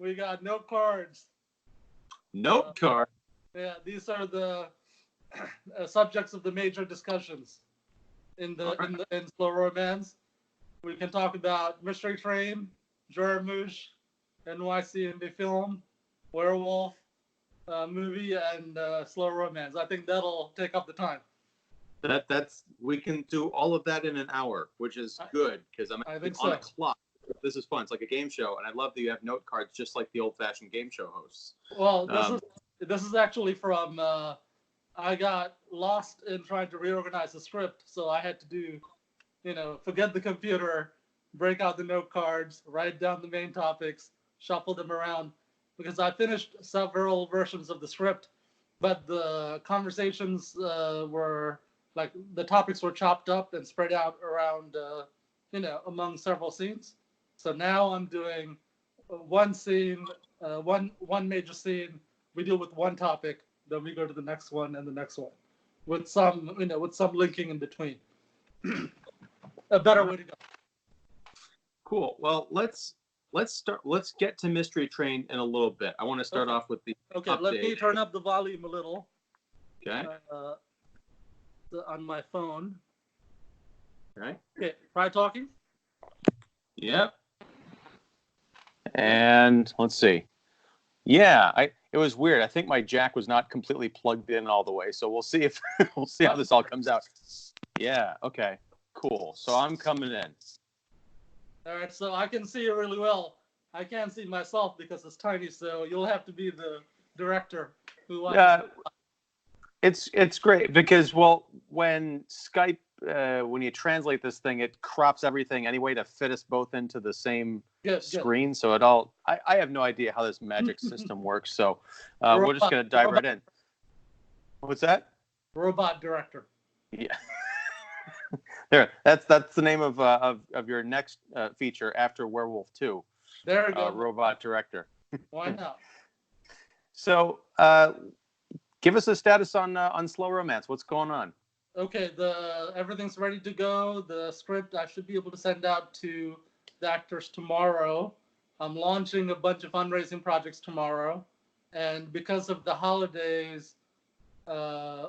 we got note cards. Note card. Yeah, these are the subjects of the major discussions in slow romance. We can talk about Mystery Train, Jarmusch, NYC film, werewolf movie, and slow romance. I think that'll take up the time. We can do all of that in an hour, which is good because I'm on a clock. This is fun. It's like a game show, and I love that you have note cards just like the old-fashioned game show hosts. Well, this is actually from I got lost in trying to reorganize the script, so I had to do, forget the computer, break out the note cards, write down the main topics, shuffle them around, because I finished several versions of the script, but the conversations were like the topics were chopped up and spread out around, among several scenes. So now I'm doing one scene, one major scene. We deal with one topic, then we go to the next one and the next one, with some linking in between. A better way to go. Cool. Well, let's start. Let's get to Mystery Train in a little bit. I want to start off with the update. Let me turn up the volume a little. Okay. On my phone. Okay. Okay. Try talking. Yep. And let's see. Yeah, it was weird. I think my jack was not completely plugged in all the way, so we'll see how this all comes out. Yeah. Okay. Cool. So I'm coming in. All right. So I can see you really well. I can't see myself because it's tiny. So you'll have to be the director who. It's great because when Skype when you translate this thing, it crops everything anyway to fit us both into the same screen. So I have no idea how this magic system works. So we're just gonna dive right in. What's that? Robot director. Yeah. There. That's the name of your next feature after Werewolf 2. There we go. Robot director. Why not? So give us a status on Slow Romance. What's going on? Okay, everything's ready to go. The script I should be able to send out to the actors tomorrow. I'm launching a bunch of fundraising projects tomorrow, and because of the holidays,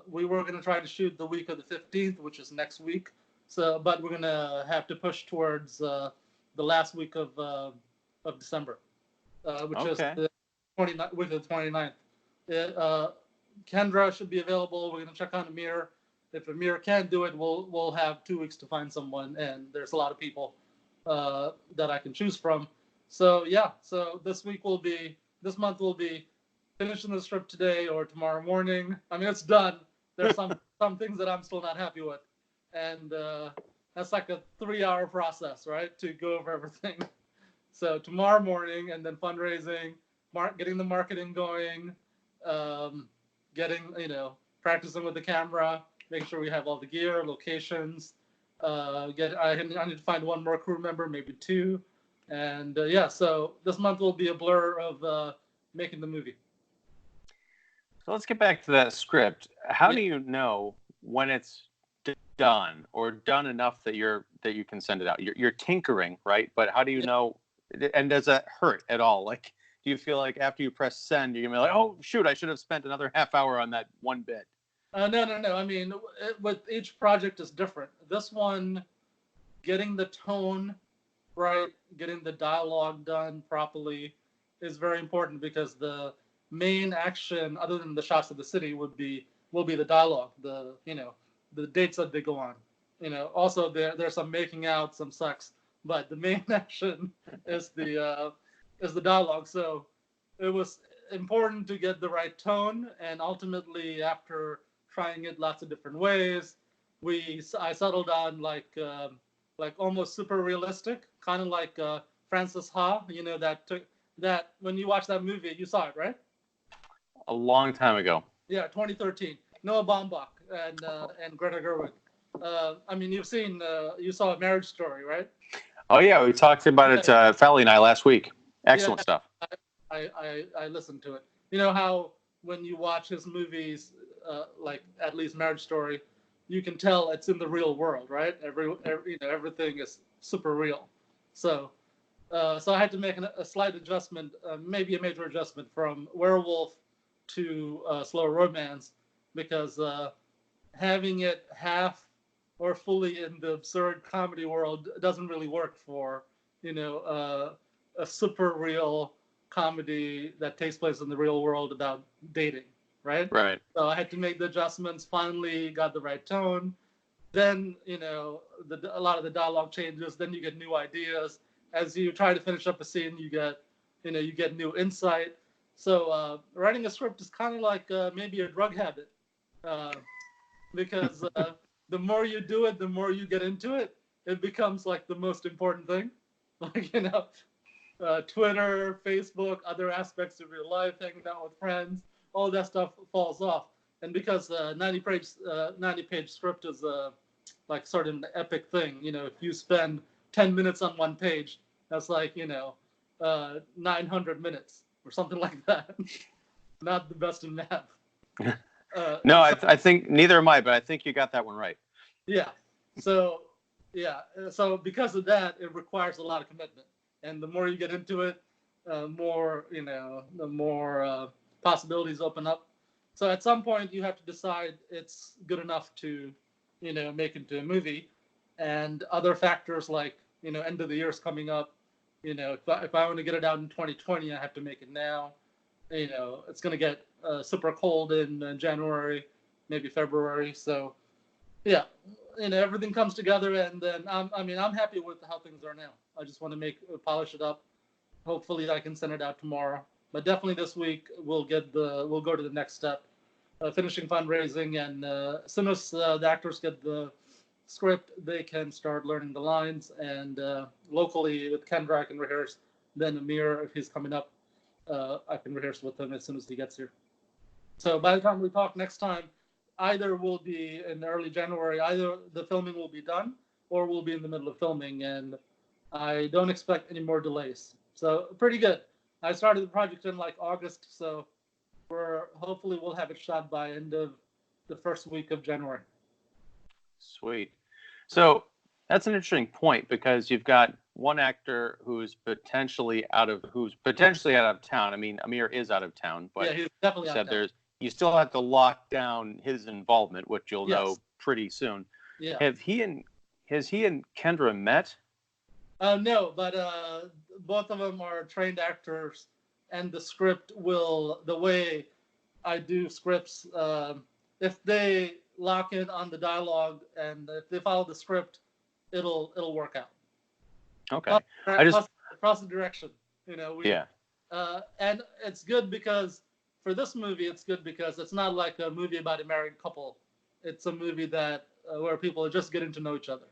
we were going to try to shoot the week of the 15th, which is next week. So, but we're going to have to push towards the last week of December, which is the 29th. Kendra should be available. We're going to check on Amir. If Amir can't do it, we'll have 2 weeks to find someone, and there's a lot of people that I can choose from. So yeah, so this month will be finishing the script today or tomorrow morning. I mean, it's done. There's some things that I'm still not happy with, and that's like a 3-hour process, right, to go over everything. So tomorrow morning, and then fundraising, getting the marketing going, getting practicing with the camera. Make sure we have all the gear, locations. I need to find one more crew member, maybe 2. And so this month will be a blur of making the movie. So let's get back to that script. How do you know when it's done or done enough that you can send it out? You're tinkering, right? But how do you know? And does that hurt at all? Like, do you feel like after you press send, you're gonna be like, oh shoot, I should have spent another half hour on that one bit? No. I mean, with each project is different. This one, getting the tone right, getting the dialogue done properly is very important because the main action, other than the shots of the city, will be the dialogue, the dates that they go on. Also there's some making out, some sex, but the main action is the dialogue. So it was important to get the right tone, and ultimately after trying it lots of different ways, I settled on like almost super realistic, kind of like Francis Ha. That when you watch that movie, you saw it, right? A long time ago. Yeah, 2013. Noah Baumbach and Greta Gerwig. I mean, you saw A Marriage Story, right? Oh yeah, we talked about it, Fally and I, last week. Excellent stuff. I listened to it. You know how when you watch his movies, like at least Marriage Story, you can tell it's in the real world, right? Everything is super real. So So I had to make a slight adjustment, maybe a major adjustment from werewolf to slow romance, because having it half or fully in the absurd comedy world doesn't really work for, a super real comedy that takes place in the real world about dating, right? Right. So I had to make the adjustments, finally got the right tone. Then, a lot of the dialogue changes, then you get new ideas. As you try to finish up a scene, you get new insight. So writing a script is kind of like maybe a drug habit. Uh, because the more you do it, the more you get into it. It becomes like the most important thing. Like, Twitter, Facebook, other aspects of your life, hanging out with friends, all that stuff falls off. And because 90-page script is like sort of an epic thing, if you spend 10 minutes on one page, that's like, 900 minutes or something like that. Not the best in math. No, I think neither am I, but I think you got that one right. Yeah. So, yeah. So because of that, it requires a lot of commitment. And the more you get into it, the more possibilities open up. So at some point, you have to decide it's good enough to, make into a movie. And other factors like, end of the year is coming up. If I want to get it out in 2020, I have to make it now. It's going to get super cold in January, maybe February. So, yeah, everything comes together, and then I'm happy with how things are now. I just want to polish it up. Hopefully, I can send it out tomorrow. But definitely this week we'll go to the next step, finishing fundraising, and as soon as the actors get the script, they can start learning the lines. And locally with Kendra, I can rehearse. Then Amir, if he's coming up, I can rehearse with him as soon as he gets here. So by the time we talk next time, either we'll be in early January, either the filming will be done or we'll be in the middle of filming, and I don't expect any more delays. So pretty good. I started the project in like August, so hopefully we'll have it shot by end of the first week of January. Sweet. So that's an interesting point, because you've got one actor who's potentially out of town. I mean, Amir is out of town, but yeah, he's definitely you out said of town. you still have to lock down his involvement, which you'll know pretty soon. Yeah. Has he and Kendra met? No, but both of them are trained actors, and the way I do scripts, if they lock in on the dialogue and if they follow the script, it'll work out. Okay. Plus the direction, yeah. And it's good because for this movie, it's good because it's not like a movie about a married couple. It's a movie that where people are just getting to know each other.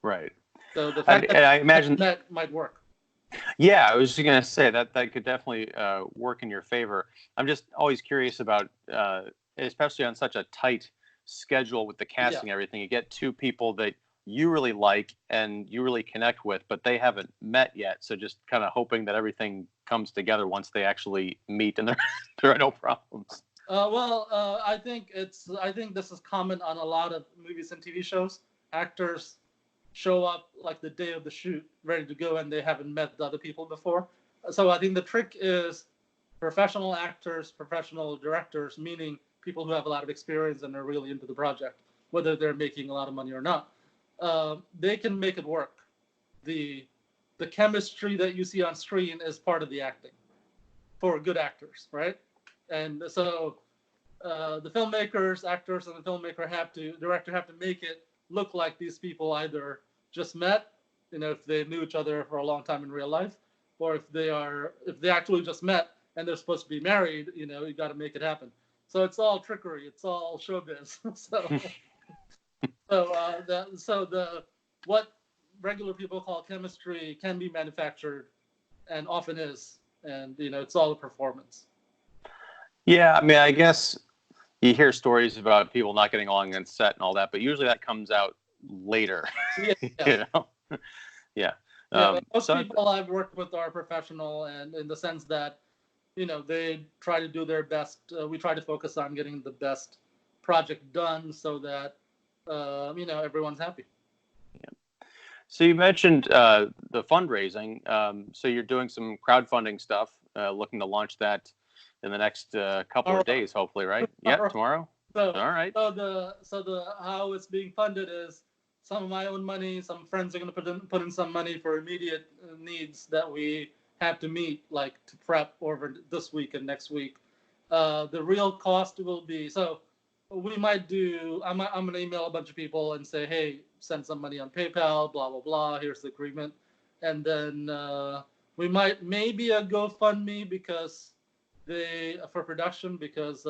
Right. So the fact that I imagine that might work. Yeah, I was just going to say that could definitely work in your favor. I'm just always curious about, especially on such a tight schedule with the casting and everything, you get two people that you really like and you really connect with, but they haven't met yet. So just kind of hoping that everything comes together once they actually meet and there are no problems. I think this is common on a lot of movies and TV shows. Actors show up like the day of the shoot, ready to go, and they haven't met the other people before. So I think the trick is professional actors, professional directors, meaning people who have a lot of experience and are really into the project, whether they're making a lot of money or not. They can make it work. The chemistry that you see on screen is part of the acting for good actors, right? And so the filmmakers, actors, and the director have to make it look like these people either just met, if they knew each other for a long time in real life, or if they actually just met and they're supposed to be married, you got to make it happen. So it's all trickery, it's all showbiz. What regular people call chemistry can be manufactured, and often is, and it's all a performance. Yeah, I mean, I guess you hear stories about people not getting along on set and all that, but usually that comes out later. Yeah. Yeah. Most people I've worked with are professional, and in the sense that, they try to do their best. We try to focus on getting the best project done so that, everyone's happy. Yeah. So you mentioned the fundraising. So you're doing some crowdfunding stuff, looking to launch that in the next couple All of right. days, hopefully, right? Yeah, tomorrow. So, All right. so the how it's being funded is some of my own money. Some friends are going to put in some money for immediate needs that we have to meet, like to prep over this week and next week. The real cost will be so we might do. I'm going to email a bunch of people and say, hey, send some money on PayPal. Blah blah blah. Here's the agreement, and then we might maybe a GoFundMe because they for production because.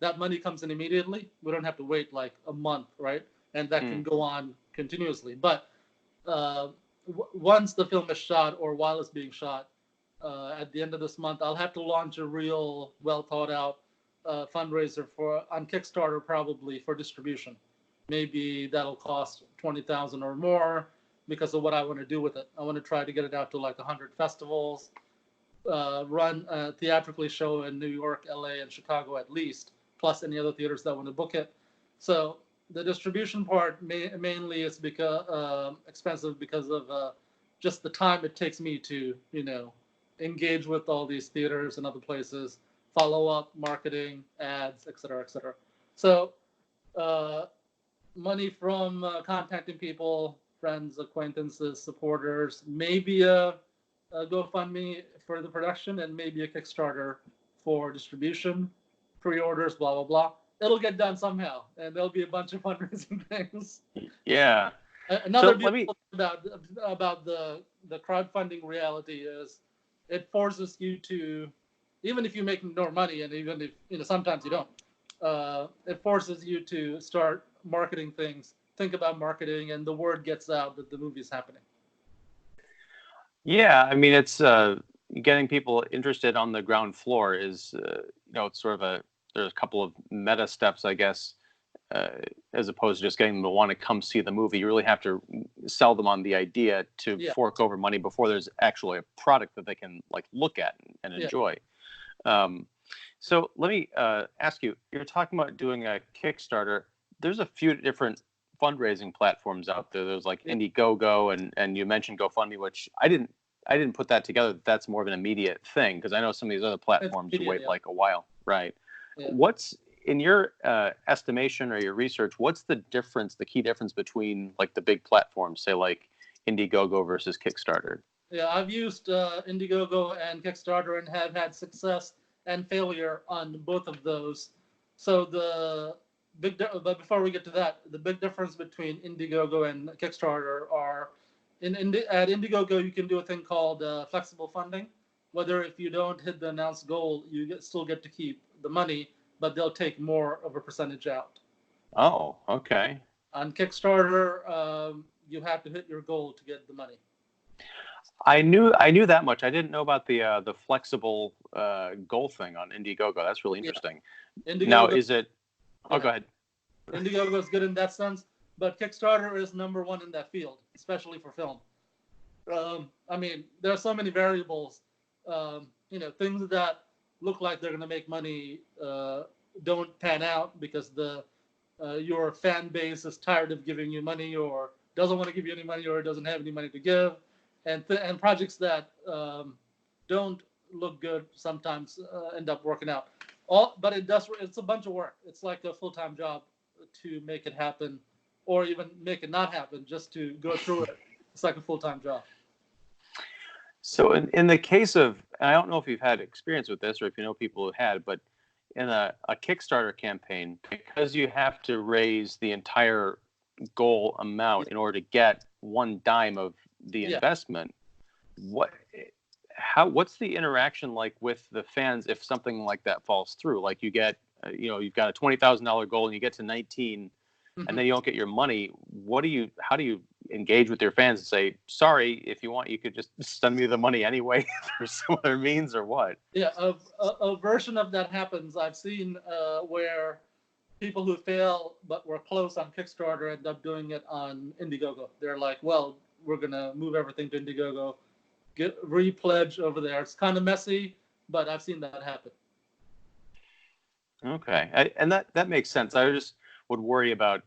That money comes in immediately. We don't have to wait like a month, right? And that can go on continuously. But once the film is shot or while it's being shot, at the end of this month, I'll have to launch a real well thought out fundraiser for on Kickstarter probably for distribution. Maybe that'll cost 20,000 or more because of what I want to do with it. I want to try to get it out to like 100 festivals, run theatrically show in New York, LA, and Chicago at least, plus any other theaters that want to book it. So the distribution part mainly is because expensive because of just the time it takes me to engage with all these theaters and other places, follow up, marketing, ads, et cetera, et cetera. So money from contacting people, friends, acquaintances, supporters, maybe a GoFundMe for the production, and maybe a Kickstarter for distribution, pre-orders, blah blah blah. It'll get done somehow, and there'll be a bunch of fundraising things. Yeah. Another beautiful thing about the crowdfunding reality is it forces you to, even if you make no money, and even if sometimes you don't, it forces you to start marketing things, think about marketing, and the word gets out that the movie's happening. Yeah, I mean, it's getting people interested on the ground floor is, it's sort of there's a couple of meta steps, I guess, as opposed to just getting them to want to come see the movie. You really have to sell them on the idea to fork over money before there's actually a product that they can look at and enjoy. So let me ask you, you're talking about doing a Kickstarter. There's a few different fundraising platforms out there. There's Indiegogo and you mentioned GoFundMe, which I didn't put that together. That's more of an immediate thing because I know some of these other platforms you wait a while, right? Yeah. What's in your estimation or your research? What's the key difference between the big platforms, say like Indiegogo versus Kickstarter? Yeah, I've used Indiegogo and Kickstarter and have had success and failure on both of those. So but before we get to that, the big difference between Indiegogo and Kickstarter are at Indiegogo you can do a thing called flexible funding. Whether if you don't hit the announced goal, you still get to keep the money, but they'll take more of a percentage out. Oh, okay. On Kickstarter, you have to hit your goal to get the money. I knew that much. I didn't know about the flexible goal thing on Indiegogo. That's really interesting. Yeah. Now, is it? Oh, go ahead. Indiegogo is good in that sense, but Kickstarter is number one in that field, especially for film. I mean, there are so many variables. Things that look like they're going to make money don't pan out because your fan base is tired of giving you money or doesn't want to give you any money or doesn't have any money to give. And projects that don't look good sometimes end up working out. But it's a bunch of work. It's like a full-time job to make it happen or even make it not happen just to go through it. It's like a full-time job. So in the case of, I don't know if you've had experience with this or if you know people who had, but in a Kickstarter campaign, because you have to raise the entire goal amount in order to get one dime of the investment, what's the interaction like with the fans if something like that falls through? Like you get, you've got a $20,000 goal and you get to 19 and then you don't get your money. How do you engage with your fans and say, sorry, if you want, you could just send me the money anyway through some other means or what? Yeah, a version of that happens. I've seen where people who fail but were close on Kickstarter end up doing it on Indiegogo. They're like, well, we're going to move everything to Indiegogo, re-pledge over there. It's kind of messy, but I've seen that happen. Okay. And that makes sense. I just would worry about,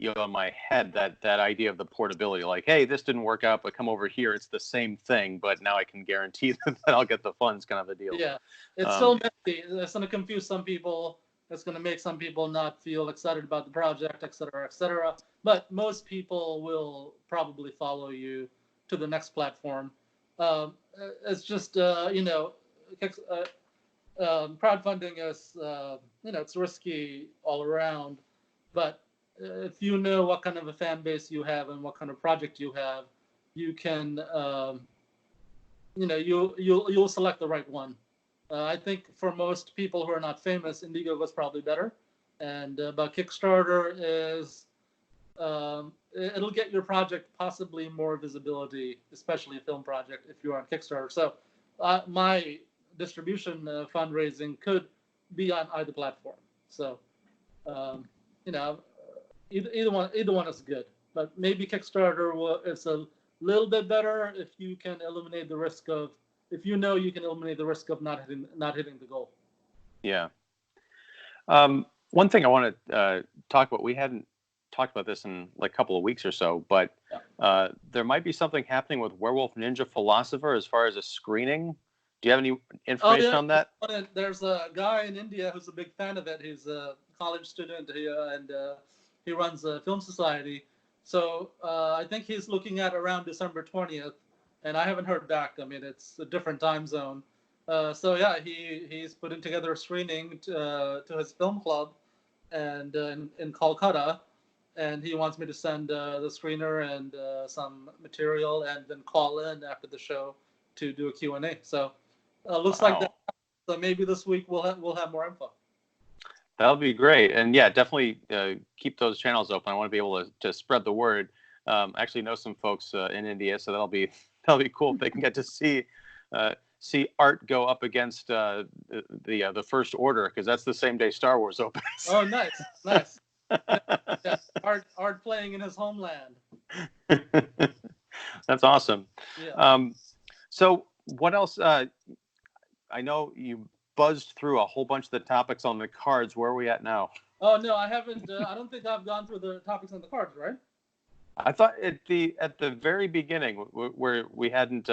in my head that idea of the portability, like, hey, this didn't work out, but come over here, it's the same thing, but now I can guarantee that I'll get the funds, kind of a deal. Yeah, it's still messy. It's going to confuse some people. It's going to make some people not feel excited about the project, et cetera, et cetera. But most people will probably follow you to the next platform. It's just, crowdfunding is, it's risky all around. But if you know what kind of a fan base you have and what kind of project you have, you can, you'll select the right one. I think for most people who are not famous, Indiegogo is probably better. And but Kickstarter is, it'll get your project possibly more visibility, especially a film project, if you're on Kickstarter. So my distribution fundraising could be on either platform. So, either one is good. But maybe Kickstarter is a little bit better if you can eliminate the risk of, if you know you can eliminate the risk of not hitting the goal. Yeah. One thing I want to talk about, we hadn't talked about this in like a couple of weeks or so, but there might be something happening with Werewolf Ninja Philosopher as far as a screening. Do you have any information on that? There's a guy in India who's a big fan of it. He's a college student and he runs a film society. So I think he's looking at around December 20th. And I haven't heard back. I mean, it's a different time zone. So yeah, he's putting together a screening to his film club, and in Kolkata, and he wants me to send the screener and some material, and then call in after the show to do a Q&A. So looks like that. So maybe this week we'll have more info. That'll be great, and yeah, definitely keep those channels open. I want to be able to spread the word. I actually know some folks in India, so that'll be cool if they can get to see art go up against the First Order, because that's the same day Star Wars opens. Oh, nice. Yeah, art playing in his homeland. That's awesome. Yeah. So what else? I know you buzzed through a whole bunch of the topics on the cards. Where are we at now? Oh no, I haven't. I don't think I've gone through the topics on the cards, right? I thought at the very beginning where we hadn't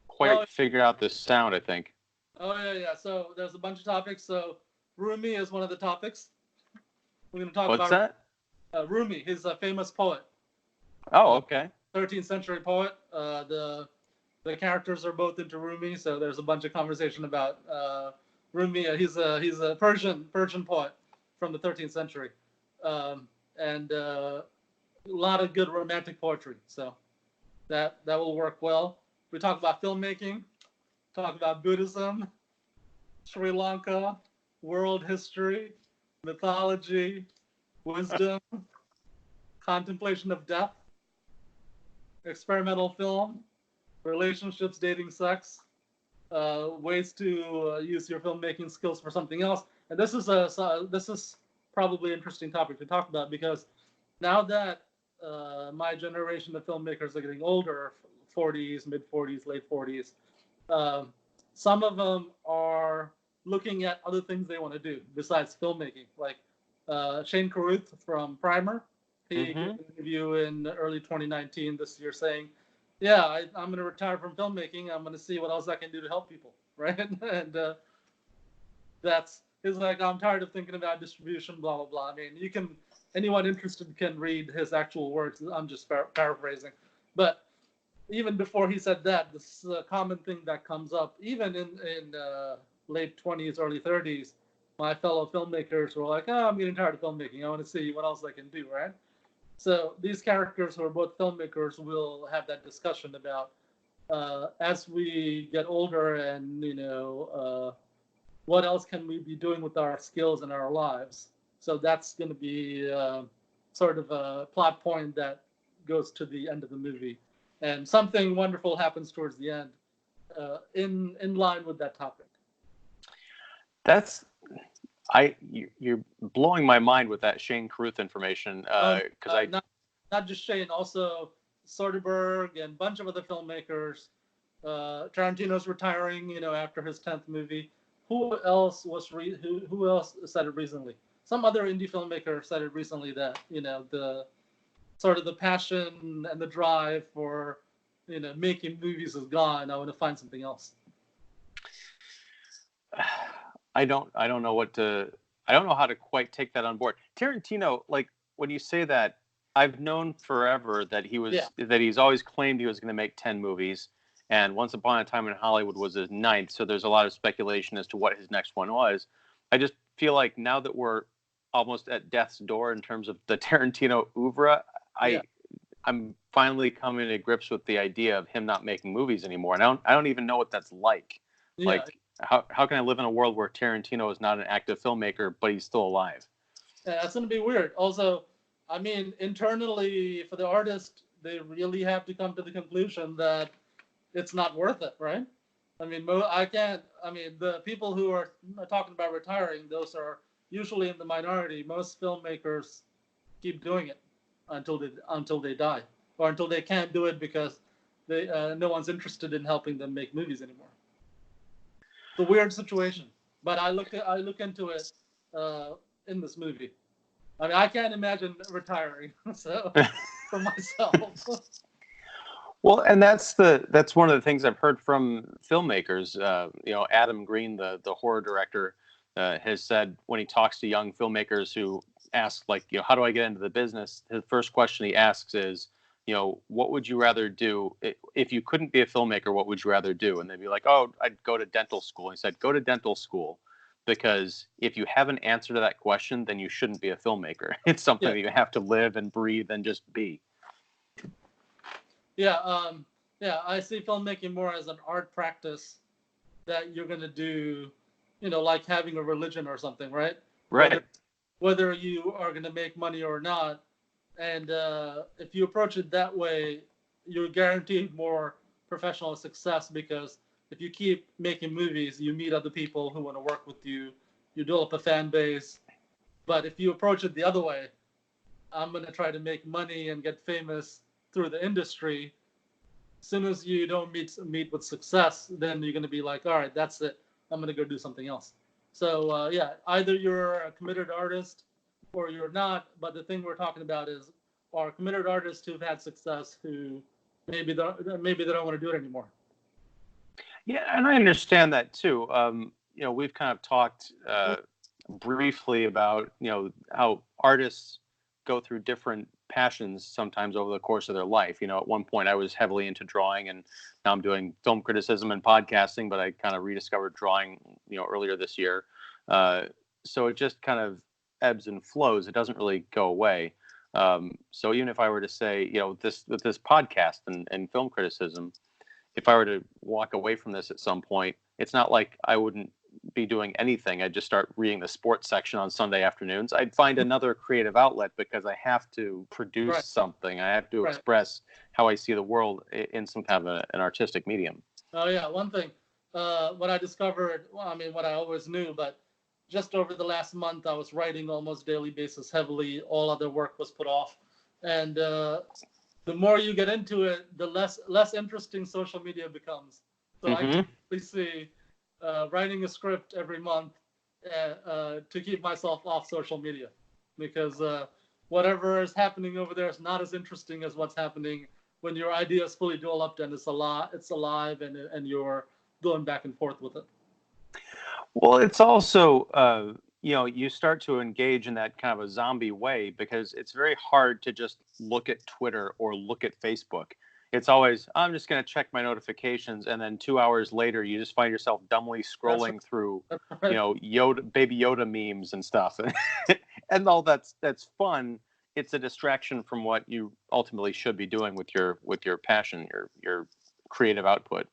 quite figured out the sound, I think. Oh yeah. So there's a bunch of topics. So Rumi is one of the topics. We're going to talk about. What's that? Rumi. He's a famous poet. Oh, okay. 13th century poet. The characters are both into Rumi, so there's a bunch of conversation about Rumi. He's a Persian poet from the 13th century, and a lot of good romantic poetry. So that will work well. We talk about filmmaking, talk about Buddhism, Sri Lanka, world history, mythology, wisdom, contemplation of death, experimental film, relationships, dating, sex, ways to use your filmmaking skills for something else. And this is probably an interesting topic to talk about, because now that my generation of filmmakers are getting older, 40s, mid 40s, late 40s, some of them are looking at other things they want to do besides filmmaking. Like Shane Carruth from Primer, he gave an interview in early 2019 this year saying, yeah, I'm going to retire from filmmaking. I'm going to see what else I can do to help people, right? And he's like, I'm tired of thinking about distribution, blah, blah, blah. I mean, anyone interested can read his actual words. I'm just paraphrasing. But even before he said that, this is a common thing that comes up, even in late 20s, early 30s. My fellow filmmakers were like, I'm getting tired of filmmaking. I want to see what else I can do, right? So these characters who are both filmmakers will have that discussion about as we get older and, what else can we be doing with our skills in our lives? So that's going to be sort of a plot point that goes to the end of the movie. And something wonderful happens towards the end in line with that topic. You're blowing my mind with that Shane Carruth information, because not just Shane, also Soderbergh and a bunch of other filmmakers. Tarantino's retiring, after his 10th movie. Who else said it recently? some other indie filmmaker said it recently that, the sort of the passion and the drive for, making movies is gone. I want to find something else. I don't know I don't know how to quite take that on board. Tarantino, like when you say that, I've known forever that that he's always claimed he was going to make 10 movies, and Once Upon a Time in Hollywood was his ninth. So there's a lot of speculation as to what his next one was. I just feel like now that we're almost at death's door in terms of the Tarantino oeuvre, I'm finally coming to grips with the idea of him not making movies anymore. And I don't even know what that's like. Yeah. Like, how can I live in a world where Tarantino is not an active filmmaker, but he's still alive? Yeah, that's going to be weird. Also, I mean, internally for the artist, they really have to come to the conclusion that it's not worth it, right? I mean, the people who are talking about retiring, those are usually in the minority. Most filmmakers keep doing it until they die, or until they can't do it because no one's interested in helping them make movies anymore. It's a weird situation, but I look into it in this movie. I mean, I can't imagine retiring, so for myself. Well, and that's one of the things I've heard from filmmakers. Adam Green, the horror director, has said when he talks to young filmmakers who ask, like, how do I get into the business? His first question he asks is, what would you rather do if you couldn't be a filmmaker? What would you rather do? And they'd be like, oh, I'd go to dental school. And he said, go to dental school, because if you have an answer to that question, then you shouldn't be a filmmaker. It's something that you have to live and breathe and just be. Yeah, I see filmmaking more as an art practice that you're going to do, like having a religion or something, right? Right. Whether you are going to make money or not. And if you approach it that way, you're guaranteed more professional success, because if you keep making movies, you meet other people who want to work with you, you develop a fan base. But if you approach it the other way, I'm going to try to make money and get famous through the industry. As soon as you don't meet with success, then you're going to be like, all right, that's it. I'm going to go do something else. So either you're a committed artist or you're not. But the thing we're talking about are committed artists who've had success, who maybe they don't want to do it anymore. Yeah, and I understand that too. We've kind of talked briefly about how artists go through different passions sometimes over the course of their life. At one point I was heavily into drawing, and now I'm doing film criticism and podcasting, but I kind of rediscovered drawing, earlier this year. So it just kind of ebbs and flows. It doesn't really go away. So even if I were to say, this podcast and film criticism, if I were to walk away from this at some point, it's not like I wouldn't be doing anything. I'd just start reading the sports section on Sunday afternoons. I'd find another creative outlet, because I have to produce something. I have to express how I see the world in some kind of an artistic medium. Oh yeah, one thing, what I discovered, what I always knew, but just over the last month, I was writing almost daily basis heavily. All other work was put off, and the more you get into it, the less interesting social media becomes. So I can see writing a script every month to keep myself off social media, because whatever is happening over there is not as interesting as what's happening when your idea is fully developed and it's alive, and you're going back and forth with it. Well, it's also, you start to engage in that kind of a zombie way, because it's very hard to just look at Twitter or look at Facebook. It's always, I'm just going to check my notifications, and then 2 hours later, you just find yourself dumbly scrolling through, baby Yoda memes and stuff, and all that's fun. It's a distraction from what you ultimately should be doing with your passion, your creative output.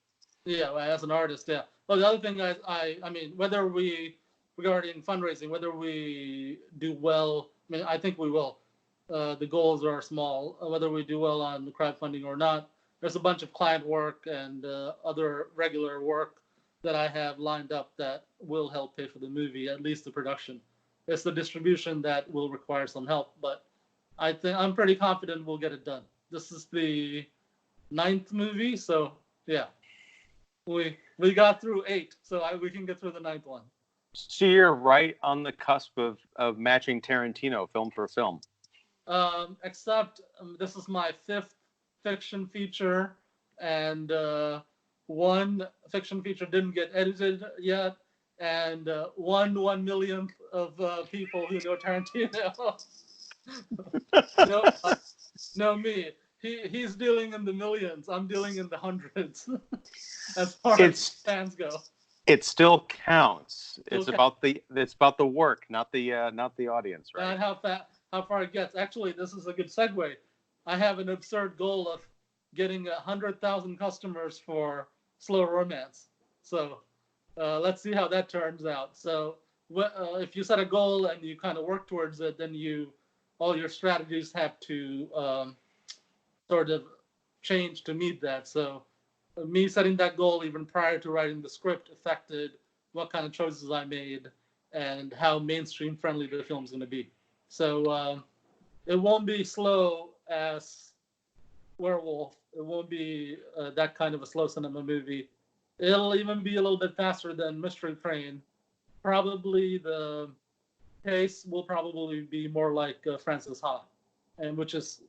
Yeah, as an artist, yeah. Well, the other thing I mean, whether regarding fundraising, whether we do well, I think we will. The goals are small. Whether we do well on the crowdfunding or not, there's a bunch of client work and other regular work that I have lined up that will help pay for the movie, at least the production. It's the distribution that will require some help, but I'm pretty confident we'll get it done. This is the 9th movie, so yeah. We got through 8, so we can get through the 9th one. So you're right on the cusp of matching Tarantino film for film. Except this is my fifth fiction feature, and one fiction feature didn't get edited yet, and 1/1 millionth of people who know Tarantino know me. He's dealing in the millions. I'm dealing in the hundreds, as far as fans go. It still counts. It's about the work, not the audience, right? And how far it gets. Actually, this is a good segue. I have an absurd goal of getting 100,000 customers for Slow Romance. So let's see how that turns out. So if you set a goal and you kind of work towards it, then all your strategies have to sort of change to meet that. So me setting that goal even prior to writing the script affected what kind of choices I made and how mainstream friendly the film's going to be. So it won't be slow as Werewolf. It won't be that kind of a slow cinema movie. It'll even be a little bit faster than Mystery Train. Probably the pace will probably be more like Francis Ha, and which is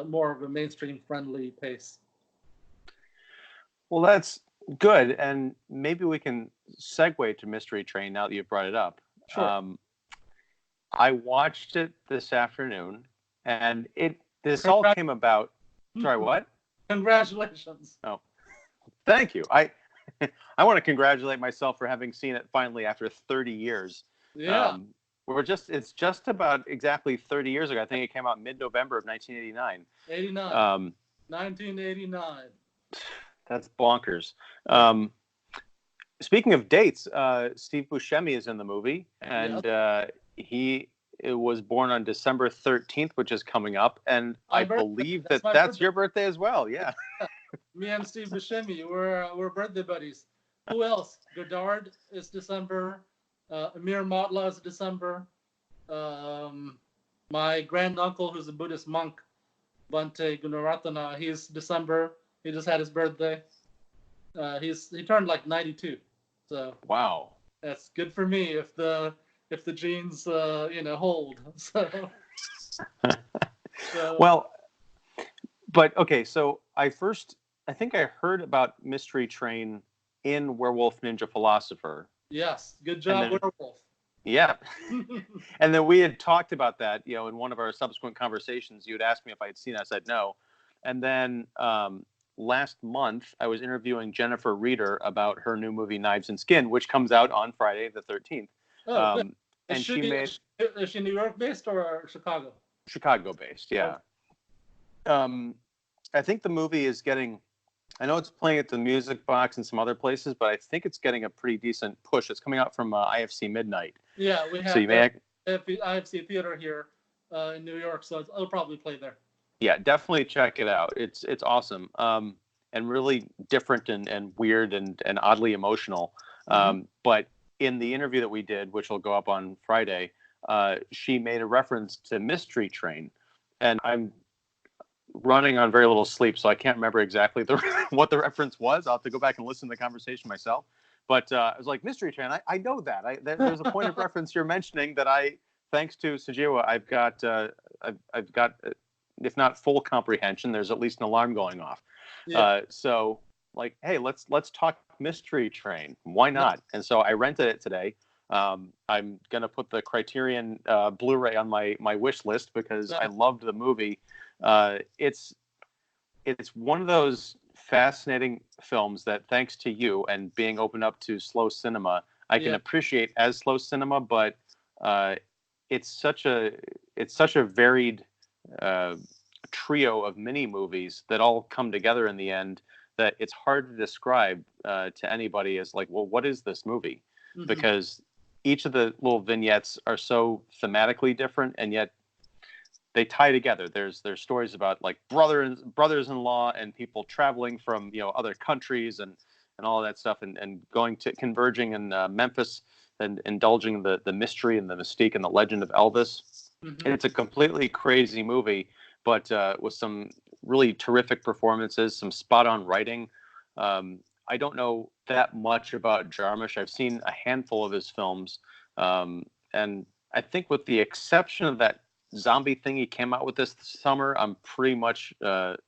more of a mainstream friendly pace. Well, that's good, and maybe we can segue to Mystery Train now that you brought it up. Sure. I watched it this afternoon, and this all came about. Sorry, what? Congratulations. Oh, thank you. I want to congratulate myself for having seen it finally after 30 years. Yeah. It's just about exactly 30 years ago. I think it came out mid-November of 1989. 1989. That's bonkers. Speaking of dates, Steve Buscemi is in the movie, and he was born on December 13th, which is coming up, and I believe that's your birthday as well. Yeah. Me and Steve Buscemi, we're birthday buddies. Who else? Godard is December. Amir Matla is December. My granduncle, who's a Buddhist monk, Bhante Gunaratana, he's December. He just had his birthday. He turned like 92. So wow, that's good for me if the genes hold. So well, but okay. So I think I heard about Mystery Train in Werewolf Ninja Philosopher. Yes, good job, Werewolf. Yeah. And then we had talked about that, in one of our subsequent conversations. You had asked me if I had seen it. I said no. And then last month, I was interviewing Jennifer Reeder about her new movie, Knives and Skin, which comes out on Friday the 13th. Oh, and is she New York-based or Chicago? Chicago-based, yeah. I think the movie is getting... I know it's playing at the Music Box and some other places, but I think it's getting a pretty decent push. It's coming out from IFC Midnight. Yeah, we have IFC Theater here in New York, so it'll probably play there. Yeah, definitely check it out. It's awesome and really different and weird and oddly emotional. But in the interview that we did, which will go up on Friday, she made a reference to Mystery Train, and I'm running on very little sleep, so I can't remember exactly what the reference was. I'll have to go back and listen to the conversation myself. But I was like, Mystery Train, I know that. There's a point of reference you're mentioning that thanks to Sujewa, I've got, if not full comprehension, there's at least an alarm going off. Yeah. So like, hey, let's talk Mystery Train. Why not? And so I rented it today. I'm gonna put the Criterion Blu-ray on my wish list because I loved the movie. It's one of those fascinating films that, thanks to you and being open up to slow cinema, I can appreciate as slow cinema. But it's such a varied trio of mini movies that all come together in the end that it's hard to describe to anybody as like, well, what is this movie? Mm-hmm. Because each of the little vignettes are so thematically different, and yet they tie together. There's stories about like brothers-in-law and people traveling from other countries and all of that stuff, and converging in Memphis and indulging the mystery and the mystique and the legend of Elvis. Mm-hmm. And it's a completely crazy movie, but with some really terrific performances, some spot-on writing. I don't know that much about Jarmusch. I've seen a handful of his films, and I think with the exception of that zombie thing he came out with this summer, I'm pretty much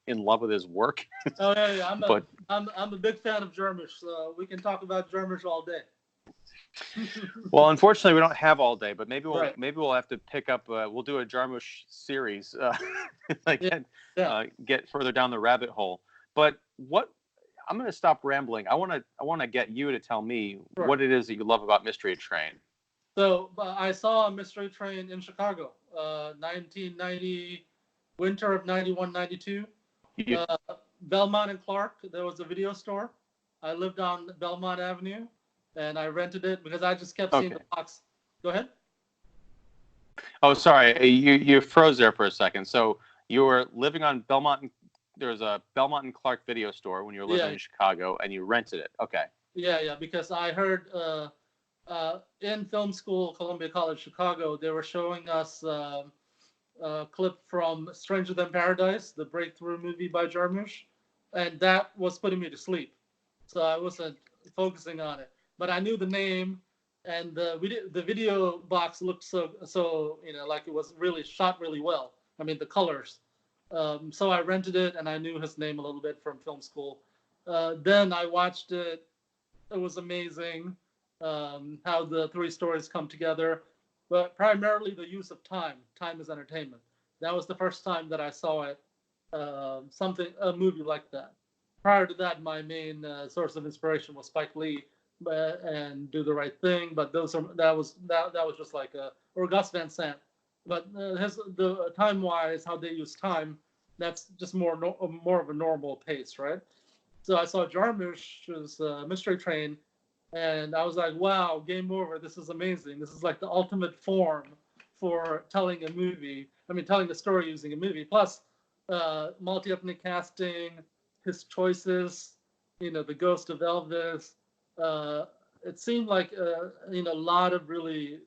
in love with his work. Oh yeah. But I'm a big fan of Jarmusch, so we can talk about Jarmusch all day. well, unfortunately, we don't have all day. But maybe Right. we'll have to pick up. We'll do a Jarmusch series. Yeah. Get further down the rabbit hole. But what I'm going to stop rambling. I want to get you to tell me Sure. what it is that you love about Mystery Train. So I saw Mystery Train in Chicago, 1990, winter of 91, 92. Belmont and Clark, there was a video store. I lived on Belmont Avenue, and I rented it because I just kept seeing the box. Go ahead. Oh, sorry, you froze there for a second. So you were living on Belmont. There was a Belmont and Clark video store when you were living in Chicago, and you rented it. Okay. Yeah, because I heard in film school, Columbia College, Chicago, they were showing us a clip from Stranger Than Paradise, the breakthrough movie by Jarmusch, and that was putting me to sleep. So I wasn't focusing on it, but I knew the name, and the video box looked so like it was really shot really well. I mean, the colors. So I rented it, and I knew his name a little bit from film school. Then I watched it. It was amazing how the three stories come together, but primarily the use of time. Time is entertainment. That was the first time that I saw it, a movie like that. Prior to that, my main source of inspiration was Spike Lee and Do the Right Thing, but that was just like or Gus Van Sant. But the time wise, how they use time, that's just more of a normal pace, right? So I saw Jarmusch's Mystery Train, and I was like, wow, game over. This is amazing. This is like the ultimate form for telling a movie. I mean, telling the story using a movie. Plus, multi-ethnic casting, his choices, the ghost of Elvis. It seemed like, a lot of really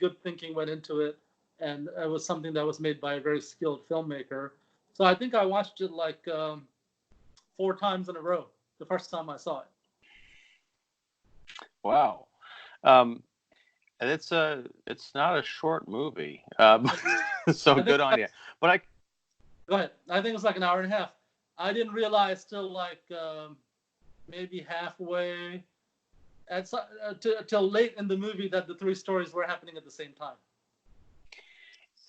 good thinking went into it. And it was something that was made by a very skilled filmmaker. So I think I watched it like 4 times in a row the first time I saw it. Wow. And it's not a short movie. So good on you. But go ahead. I think it was like an hour and a half. I didn't realize till like maybe halfway till late in the movie that the three stories were happening at the same time.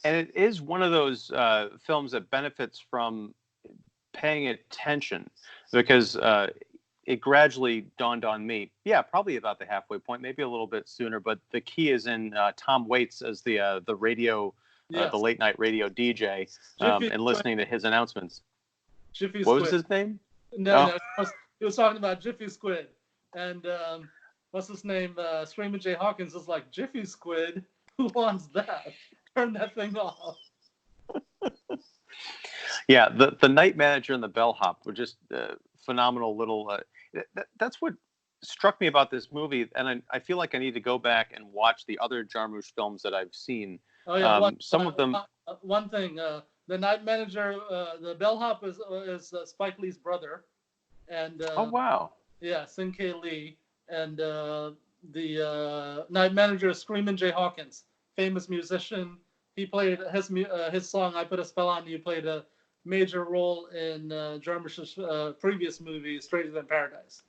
And it is one of those films that benefits from paying attention, because it gradually dawned on me, probably about the halfway point, maybe a little bit sooner, but the key is in Tom Waits as the radio, the late night radio DJ, and listening to his announcements. Jiffy what Squid. Was his name? No, he was talking about Jiffy Squid, and what's his name? Screaming Jay Hawkins is like, Jiffy Squid? Who wants that? Turn that thing off. Yeah, the night manager and the bellhop were just phenomenal little. That's what struck me about this movie, and I feel like I need to go back and watch the other Jarmusch films that I've seen. Oh yeah, some of them. One thing, the night manager, the bellhop is Spike Lee's brother, and oh wow. Yeah, Sin K Lee, and the night manager is Screamin' Jay Hawkins, famous musician. He played his song "I Put a Spell on You" played a major role in Jarmusch's previous movie, Stranger Than Paradise.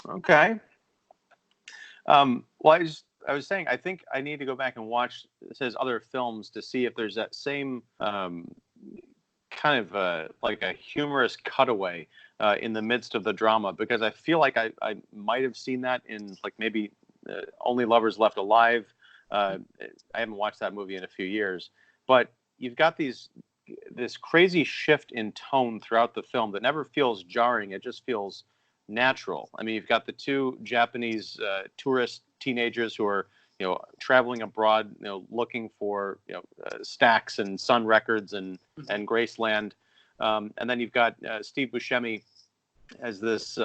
Okay. Well, I was saying, I think I need to go back and watch his other films to see if there's that same kind of like a humorous cutaway in the midst of the drama, because I feel like I might have seen that in like maybe Only Lovers Left Alive. I haven't watched that movie in a few years, but you've got this crazy shift in tone throughout the film that never feels jarring. It just feels natural. I mean, you've got the two Japanese tourist teenagers who are, traveling abroad, looking for, Stax and Sun Records and Graceland. And then you've got Steve Buscemi as this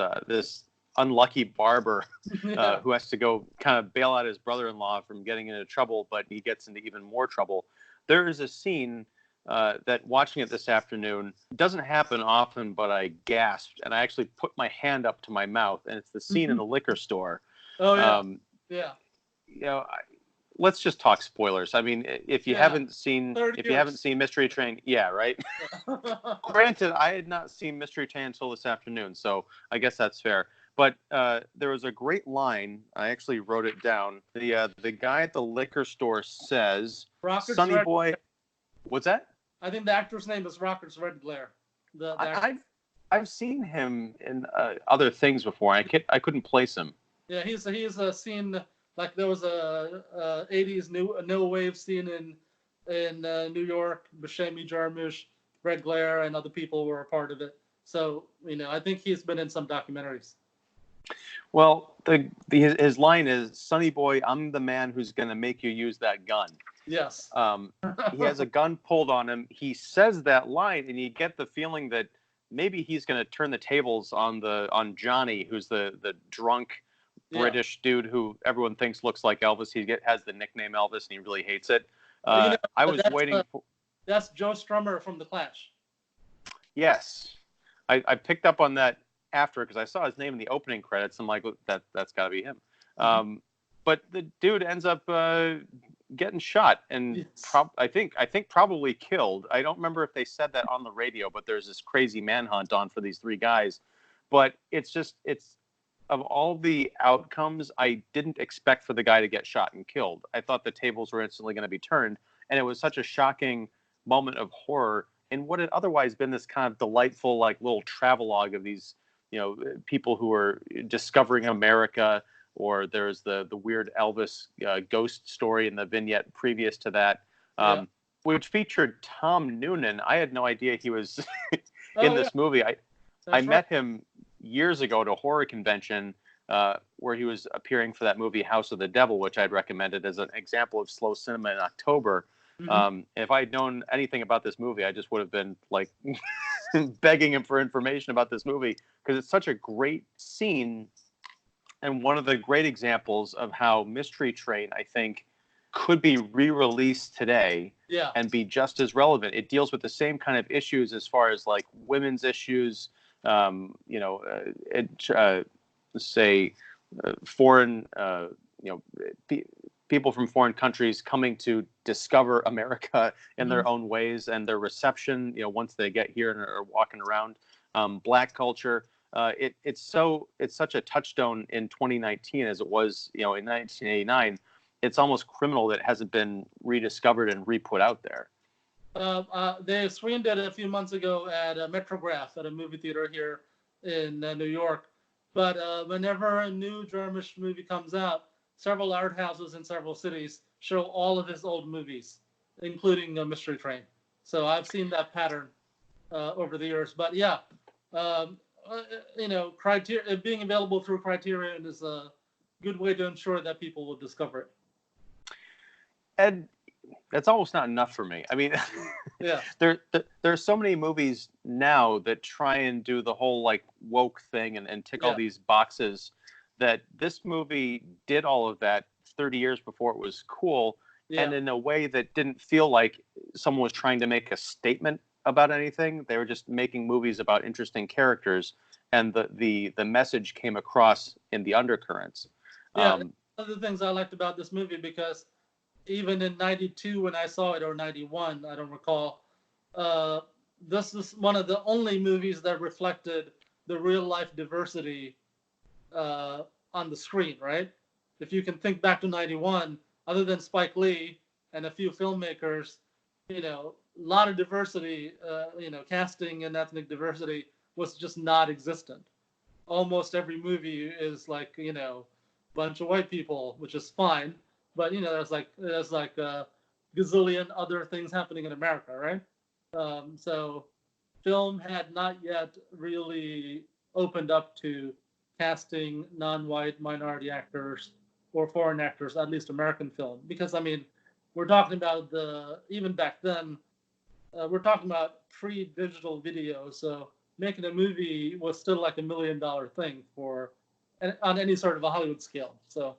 unlucky barber who has to go kind of bail out his brother-in-law from getting into trouble, but he gets into even more trouble. There is a scene that watching it this afternoon doesn't happen often, but I gasped and I actually put my hand up to my mouth, and it's the scene in the liquor store. Oh yeah, Um, yeah, you know, let's just talk spoilers. I mean, if you yeah. haven't seen 30 years. Mystery Train, yeah, right. Yeah. Granted, I had not seen Mystery Train until this afternoon, so I guess that's fair. But there was a great line. I actually wrote it down. The guy at the liquor store says, Rockets "Sonny Red. boy," what's that? I think the actor's name is Rockets Red Glare. The actor. I've seen him in other things before. I couldn't place him. Yeah, he's a scene like there was a 80s no wave scene in New York. Buscemi, Jarmusch, Red Glare, and other people were a part of it. So I think he's been in some documentaries. Well, his line is, "Sonny boy, I'm the man who's going to make you use that gun." Yes. He has a gun pulled on him. He says that line, and you get the feeling that maybe he's going to turn the tables on Johnny, who's the drunk British dude who everyone thinks looks like Elvis. Has the nickname Elvis, and he really hates it. I was waiting for. That's Joe Strummer from The Clash. Yes, I picked up on that after because I saw his name in the opening credits. I'm like, that's got to be him. Mm-hmm. But the dude ends up getting shot and Yes. I think probably killed. I don't remember if they said that on the radio, but there's this crazy manhunt on for these three guys. But it's of all the outcomes, I didn't expect for the guy to get shot and killed. I thought the tables were instantly going to be turned, and it was such a shocking moment of horror in what had otherwise been this kind of delightful, like, little travelogue of these, people who are discovering America. Or there's the weird Elvis ghost story in the vignette previous to that, which featured Tom Noonan. I had no idea he was in this movie. I met him years ago at a horror convention where he was appearing for that movie House of the Devil, which I'd recommended as an example of slow cinema in October. Mm-hmm. If I'd known anything about this movie, I just would have been like begging him for information about this movie because it's such a great scene. And one of the great examples of how Mystery Train, I think, could be re-released today and be just as relevant. It deals with the same kind of issues as far as like women's issues, foreign, people from foreign countries coming to discover America in their own ways and their reception, once they get here and are walking around, Black culture. It's such a touchstone in 2019 as it was, in 1989. It's almost criminal that it hasn't been rediscovered and re-put out there. They screened it a few months ago at Metrograph at a movie theater here in New York. But whenever a new Jarmusch movie comes out, several art houses in several cities show all of his old movies, including Mystery Train. So I've seen that pattern over the years. But yeah. Criteria being available through Criterion is a good way to ensure that people will discover it. And that's almost not enough for me. I mean, there are so many movies now that try and do the whole like woke thing and tick all these boxes. That this movie did all of that 30 years before it was cool, and in a way that didn't feel like someone was trying to make a statement about anything. They were just making movies about interesting characters, and the message came across in the undercurrents. One of the things I liked about this movie, because even in 92 when I saw it, or 91, I don't recall, this is one of the only movies that reflected the real life diversity on the screen, right? If you can think back to 91, other than Spike Lee and a few filmmakers, a lot of diversity, casting and ethnic diversity was just not existent. Almost every movie is like, bunch of white people, which is fine, but there's like a gazillion other things happening in America, right? So film had not yet really opened up to casting non-white minority actors or foreign actors, at least American film, because we're talking about even back then, we're talking about pre-digital video, so making a movie was still like $1 million thing on any sort of a Hollywood scale. So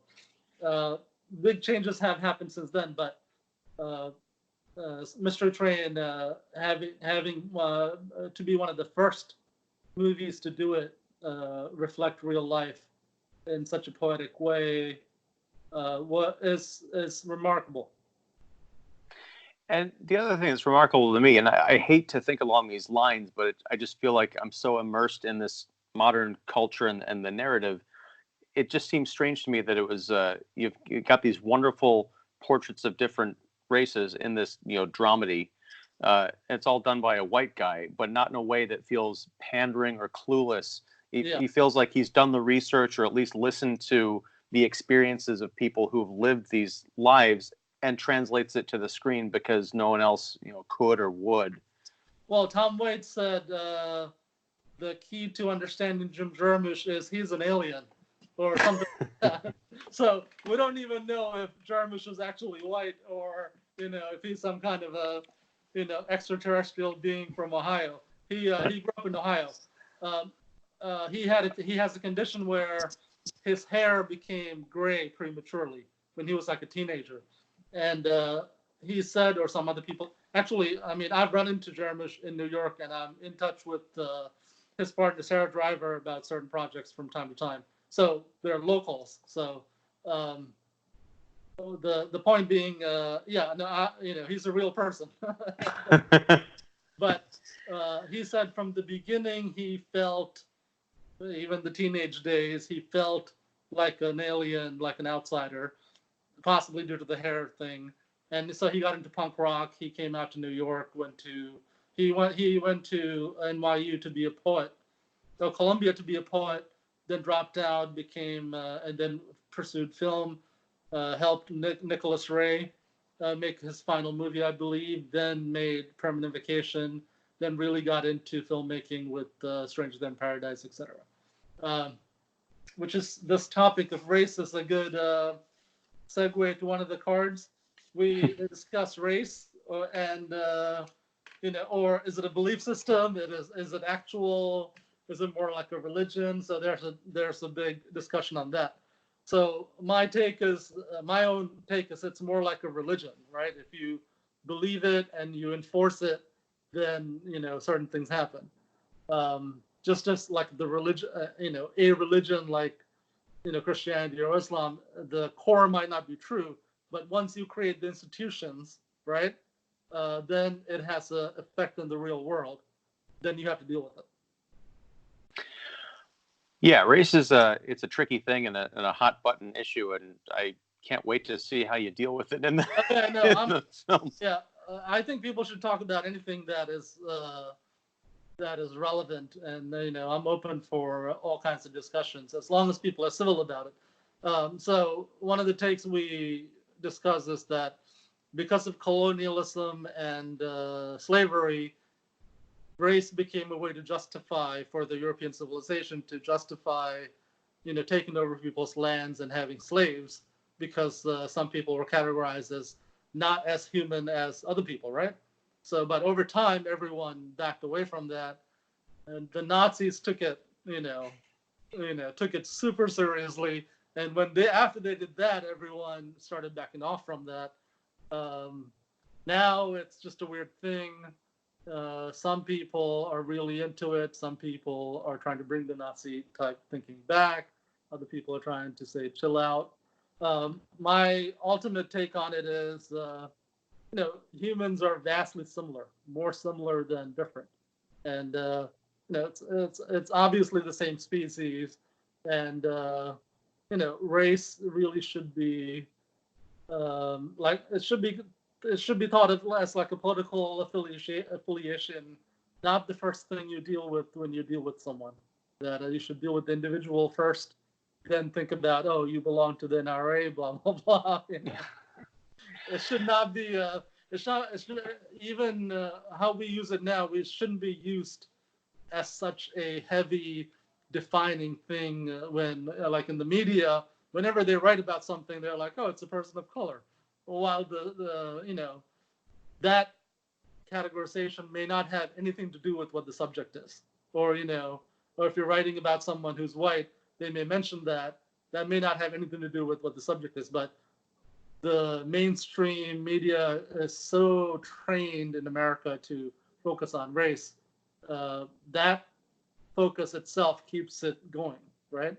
big changes have happened since then, but Mystery Train having to be one of the first movies to do it, reflect real life in such a poetic way, what is remarkable. And the other thing that's remarkable to me, and I hate to think along these lines, but I just feel like I'm so immersed in this modern culture and the narrative. It just seems strange to me that it was you've got these wonderful portraits of different races in this dramedy. It's all done by a white guy, but not in a way that feels pandering or clueless. Yeah. He feels like he's done the research or at least listened to the experiences of people who have lived these lives and translates it to the screen because no one else could or would. Well, Tom Waits said the key to understanding Jim Jarmusch is he's an alien or something like that. So we don't even know if Jarmusch was actually white or if he's some kind of a extraterrestrial being from Ohio. He grew up in Ohio. He has a condition where his hair became gray prematurely when he was like a teenager, and he said, or some other people. Actually, I mean, I've run into Jarmusch in New York, and I'm in touch with his partner Sarah Driver about certain projects from time to time. So they're locals. So the point being, he's a real person. But he said from the beginning he felt, even the teenage days, he felt like an alien, like an outsider, possibly due to the hair thing. And so he got into punk rock. He came out to New York, he went to NYU to be a poet, so Columbia to be a poet, then dropped out, and then pursued film, helped Nicholas Ray make his final movie, I believe, then made Permanent Vacation, then really got into filmmaking with Stranger Than Paradise, etc. Which is, this topic of race is a good segue to one of the cards. We discuss race, or is it a belief system? Is it actual? Is it more like a religion? So there's a big discussion on that. So my own take is it's more like a religion, right? If you believe it and you enforce it, then certain things happen. Just like the religion, a religion like Christianity or Islam, the core might not be true, but once you create the institutions, right, then it has an effect in the real world. Then you have to deal with it. Yeah, race is it's a tricky thing and a hot button issue, and I can't wait to see how you deal with it in the, the film. Yeah, I think people should talk about anything that is relevant, and I'm open for all kinds of discussions as long as people are civil about it. So one of the takes we discuss is that because of colonialism and slavery, race became a way to justify, for the European civilization, to justify taking over people's lands and having slaves, because some people were categorized as not as human as other people, right? So, but over time, everyone backed away from that, and the Nazis took it, took it super seriously. And after they did that, everyone started backing off from that. Now it's just a weird thing. Some people are really into it. Some people are trying to bring the Nazi type thinking back. Other people are trying to say, chill out. My ultimate take on it is, humans are vastly similar, more similar than different. And, it's obviously the same species. And, race really should be, it should be thought of as like a political affiliation, not the first thing you deal with when you deal with someone. That you should deal with the individual first, then think about, oh, you belong to the NRA, blah blah blah. It should not be. Even how we use it now, we shouldn't be used as such a heavy defining thing. When like in the media, whenever they write about something, they're like, oh, it's a person of color. While that categorization may not have anything to do with what the subject is, or if you're writing about someone who's white, they may mention that may not have anything to do with what the subject is. But the mainstream media is so trained in America to focus on race, that focus itself keeps it going, right?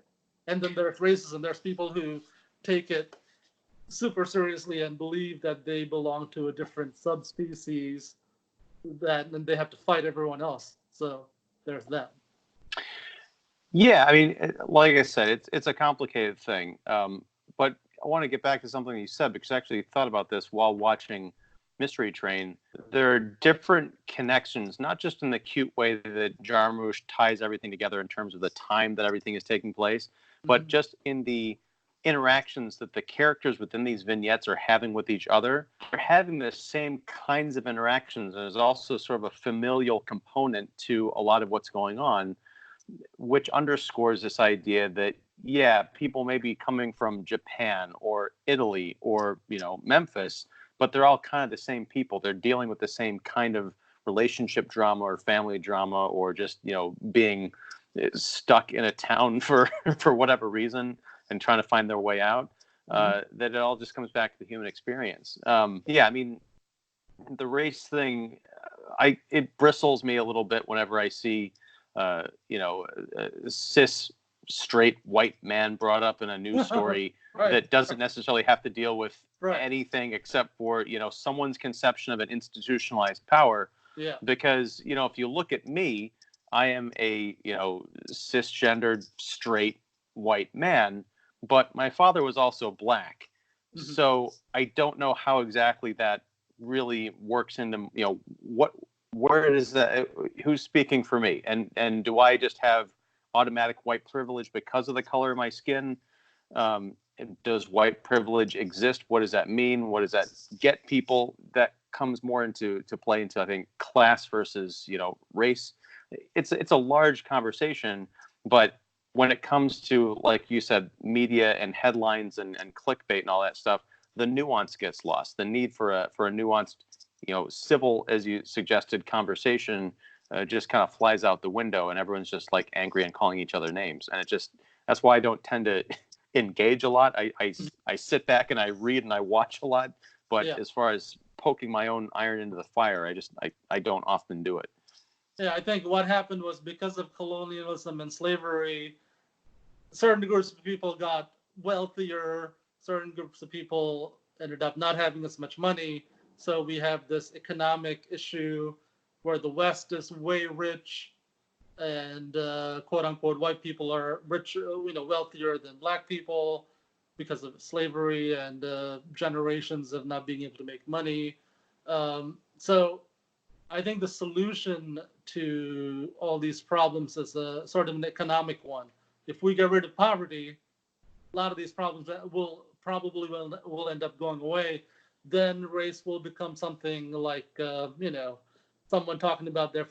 And then there's racism. There's people who take it super seriously and believe that they belong to a different subspecies, that and they have to fight everyone else. So there's that. Yeah, I mean, like I said, it's a complicated thing. But I want to get back to something you said, because I actually thought about this while watching Mystery Train. There are different connections, not just in the cute way that Jarmusch ties everything together in terms of the time that everything is taking place, but just in the interactions that the characters within these vignettes are having with each other. They're having the same kinds of interactions, and there's also sort of a familial component to a lot of what's going on, which underscores this idea that, yeah, people may be coming from Japan or Italy or, Memphis, but they're all kind of the same people. They're dealing with the same kind of relationship drama or family drama, or just, being stuck in a town for whatever reason and trying to find their way out. That it all just comes back to the human experience. Yeah, I mean, the race thing, it bristles me a little bit whenever I see a cis straight white man brought up in a news story that doesn't necessarily have to deal with anything except for someone's conception of an institutionalized power. Yeah. Because if you look at me, I am a cisgendered straight white man, but my father was also black. So I don't know how exactly that really works into where is that, who's speaking for me, and do I just have automatic white privilege because of the color of my skin? Does white privilege exist? What does that mean? What does that get people? That comes more into play into, I think, class versus race. It's a large conversation, but when it comes to, like you said, media and headlines and clickbait and all that stuff, the nuance gets lost. The need for a nuanced, civil, as you suggested, conversation just kind of flies out the window, and everyone's just like angry and calling each other names. And that's why I don't tend to engage a lot. I sit back and I read and I watch a lot, but as far as poking my own iron into the fire, I don't often do it. Yeah, I think what happened was, because of colonialism and slavery, certain groups of people got wealthier, certain groups of people ended up not having as much money. So we have this economic issue where the West is way rich, and quote unquote white people are richer, wealthier than black people because of slavery and generations of not being able to make money. So I think the solution to all these problems is a sort of an economic one. If we get rid of poverty, a lot of these problems will end up going away. Then race will become something like someone talking about their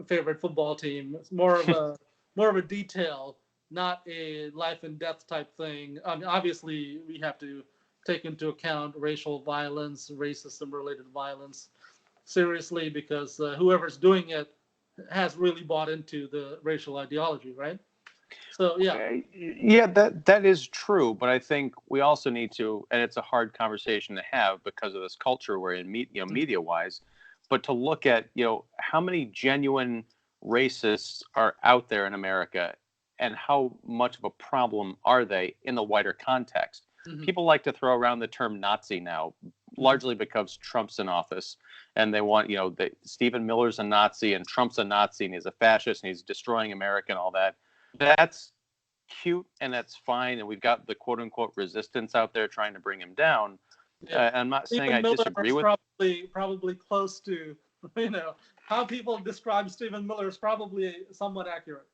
favorite football team. It's more of a detail, not a life and death type thing. I mean, obviously we have to take into account racial violence, racism related violence seriously, because whoever's doing it has really bought into the racial ideology, right? So yeah, that is true, but I think we also need to, and it's a hard conversation to have because of this culture we're in, media wise, but to look at how many genuine racists are out there in America, and how much of a problem are they in the wider context. People like to throw around the term Nazi now, largely because Trump's in office, and they want that Stephen Miller's a Nazi and Trump's a Nazi and he's a fascist and he's destroying America and all that. That's cute and that's fine, and we've got the quote unquote resistance out there trying to bring him down. I'm not saying I disagree with. Probably close to how people describe Stephen Miller is probably somewhat accurate.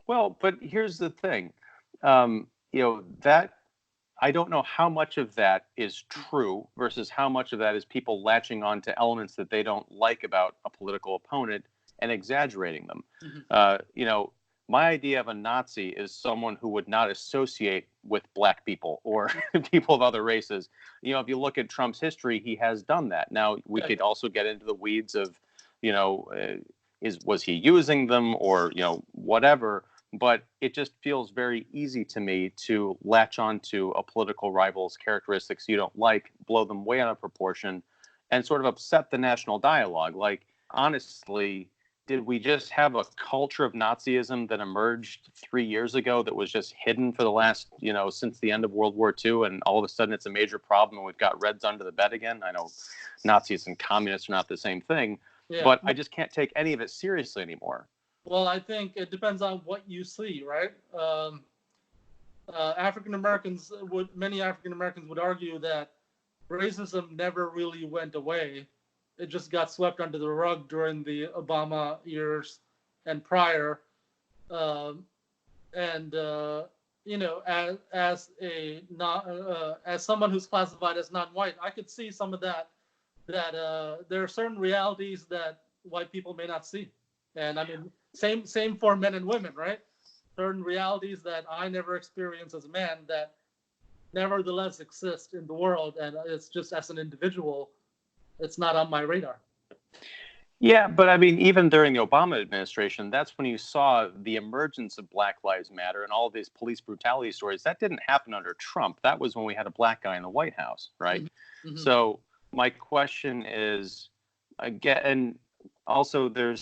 Well, but here's the thing, that I don't know how much of that is true versus how much of that is people latching on to elements that they don't like about a political opponent and exaggerating them. My idea of a Nazi is someone who would not associate with black people or people of other races. If you look at Trump's history, he has done that. Now, we could also get into the weeds of, was he using them or, whatever. but it just feels very easy to me to latch onto a political rival's characteristics you don't like, blow them way out of proportion, and sort of upset the national dialogue. Like, honestly, did we just have a culture of Nazism that emerged 3 years ago that was just hidden for the last, since the end of World War II, and all of a sudden it's a major problem and we've got Reds under the bed again? I know Nazis and communists are not the same thing, but I just can't take any of it seriously anymore. Well, I think it depends on what you see, right? Many African Americans would argue that racism never really went away. It just got swept under the rug during the Obama years and prior. As someone who's classified as non-white, I could see some of that. That there are certain realities that white people may not see, and I mean, same for men and women, right? Certain realities that I never experienced as a man that nevertheless exist in the world, and it's just as an individual, it's not on my radar. Yeah, but I mean, even during the Obama administration, that's when you saw the emergence of Black Lives Matter and all of these police brutality stories. That didn't happen under Trump. That was when we had a black guy in the White House, right? Mm-hmm. So my question is, again, and also there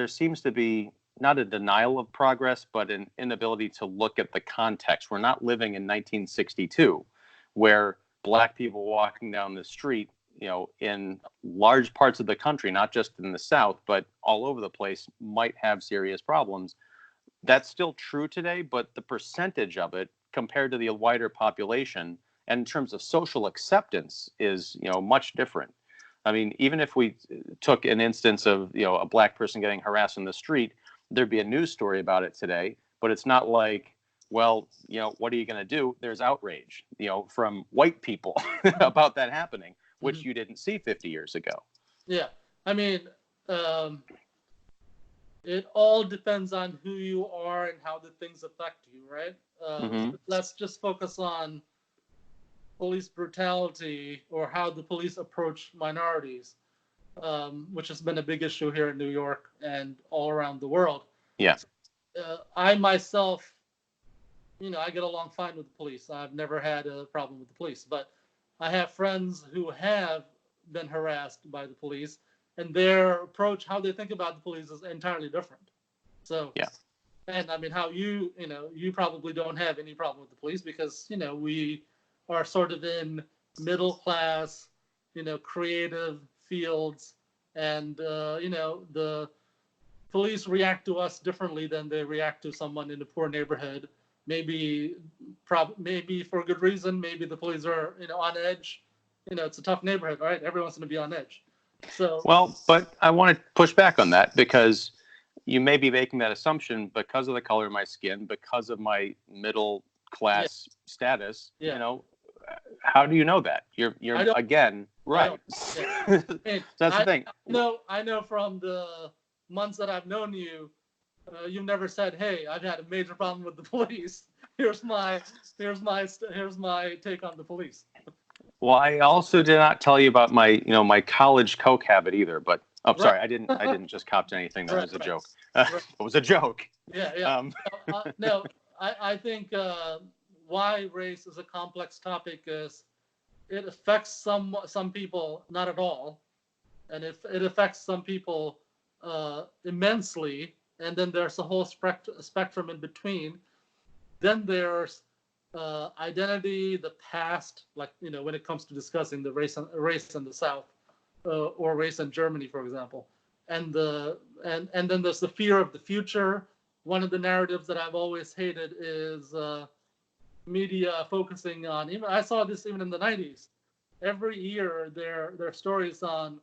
seems to be not a denial of progress, but an inability to look at the context. We're not living in 1962, where black people walking down the street, in large parts of the country, not just in the South, but all over the place, might have serious problems. That's still true today, but the percentage of it compared to the wider population and in terms of social acceptance is, much different. I mean, even if we took an instance of, a black person getting harassed in the street, there'd be a news story about it today, but it's not like, well, what are you going to do? There's outrage, from white people about that happening, which you didn't see 50 years ago. Yeah. I mean, it all depends on who you are and how the things affect you, right? Let's just focus on police brutality or how the police approach minorities, which has been a big issue here in New York and all around the world. Yeah. I myself, I get along fine with the police. I've never had a problem with the police, but I have friends who have been harassed by the police, and their approach, how they think about the police, is entirely different. So, yeah. And I mean, how you probably don't have any problem with the police because, we are sort of in middle class, creative fields, and, the police react to us differently than they react to someone in a poor neighborhood. Maybe for good reason. Maybe the police are, on edge. It's a tough neighborhood, right? Everyone's going to be on edge. So, well, but I want to push back on that because you may be making that assumption because of the color of my skin, because of my middle class status. How do you know that? You're again right. That's the thing. I know from the months that I've known you. You've never said, "Hey, I've had a major problem with the police. Here's my take on the police." Well, I also did not tell you about my my college coke habit either. But sorry, I didn't just cop to anything. That was a joke. It was a joke. Yeah. No, I think why race is a complex topic is it affects some people, not at all, and if it affects some people immensely. And then there's a whole spectrum in between. Then there's identity, the past, like, when it comes to discussing the race in the South or race in Germany, for example. And then there's the fear of the future. One of the narratives that I've always hated is media focusing on, I saw this even in the 90s. Every year there are stories on,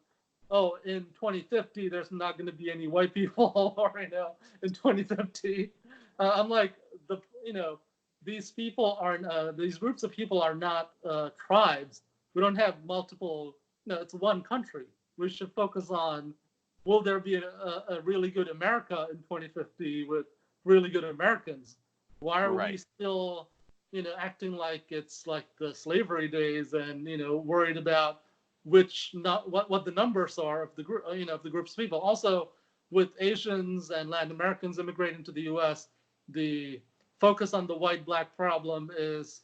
in 2050, there's not going to be any white people, or, in 2050. I'm like, these people these groups of people are not tribes. We don't have multiple, it's one country. We should focus on, will there be a really good America in 2050 with really good Americans? Why are we still, acting like it's like the slavery days and, worried about what the numbers are of the group, of the groups of people. Also, with Asians and Latin Americans immigrating to the U.S., the focus on the white-black problem is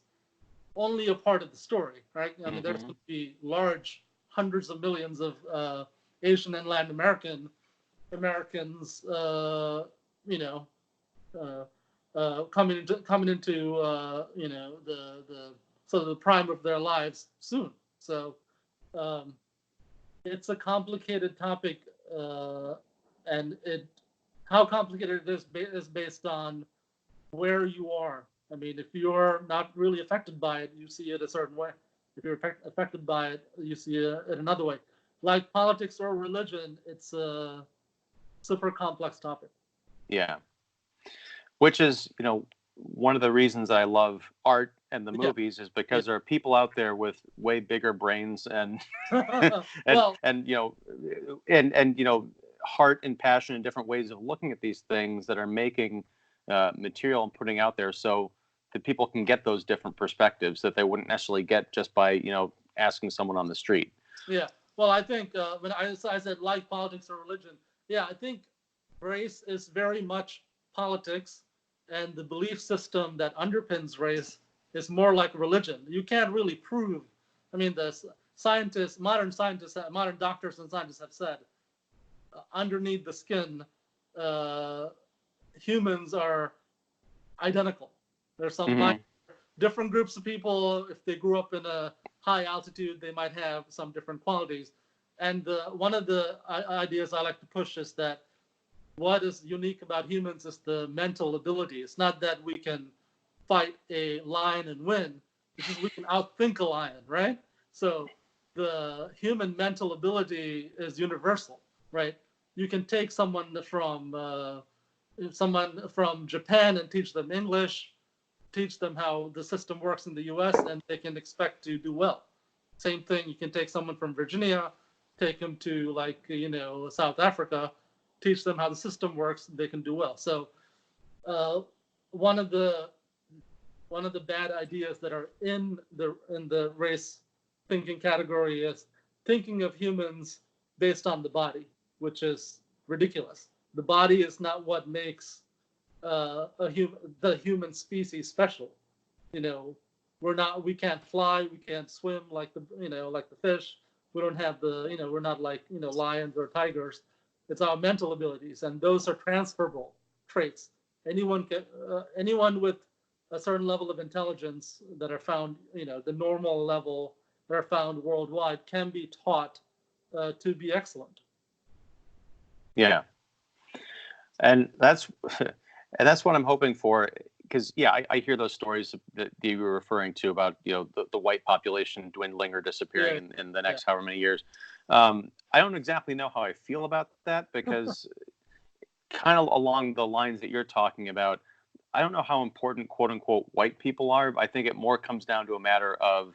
only a part of the story, right? I mean, there's going to be large hundreds of millions of Asian and Latin Americans, you know, coming into you know, the sort of the prime of their lives soon. So it's a complicated topic, and how complicated it is based on where you are. I mean, if you're not really affected by it, you see it a certain way. If you're affected by it, you see it another way. Like politics or religion, it's a super complex topic. Yeah. Which is, you know, one of the reasons I love art and the movies is because there are people out there with way bigger brains and and you know and you know, heart and passion and different ways of looking at these things that are making material and putting out there so that people can get those different perspectives that they wouldn't necessarily get just by, you know, asking someone on the street. Yeah. Well, I think when I said like politics or religion, yeah, I think race is very much politics, and the belief system that underpins race is more like religion. You can't really prove. I mean, the modern doctors and scientists have said, underneath the skin, humans are identical. There's some different groups of people. If they grew up in a high altitude, they might have some different qualities. And one of the ideas I like to push is that what is unique about humans is the mental ability. It's not that we can fight a lion and win. It's just we can outthink a lion, right? So the human mental ability is universal, right? You can take someone from Japan and teach them English, teach them how the system works in the US, and they can expect to do well. Same thing, you can take someone from Virginia, take them to, like, you know, South Africa, teach them how the system works, they can do well. So one of the bad ideas that are in the race thinking category is thinking of humans based on the body, which is ridiculous. The body is not what makes the human species special. You know, we can't fly, we can't swim like the fish. We don't have we're not like, lions or tigers. It's our mental abilities, and those are transferable traits. Anyone with a certain level of intelligence that are found, the normal level that are found worldwide, can be taught to be excellent. Yeah, and that's what I'm hoping for. Because I hear those stories that you were referring to about the white population dwindling or disappearing in the next however many years. I don't exactly know how I feel about that, because kind of along the lines that you're talking about, I don't know how important quote unquote white people are. I think it more comes down to a matter of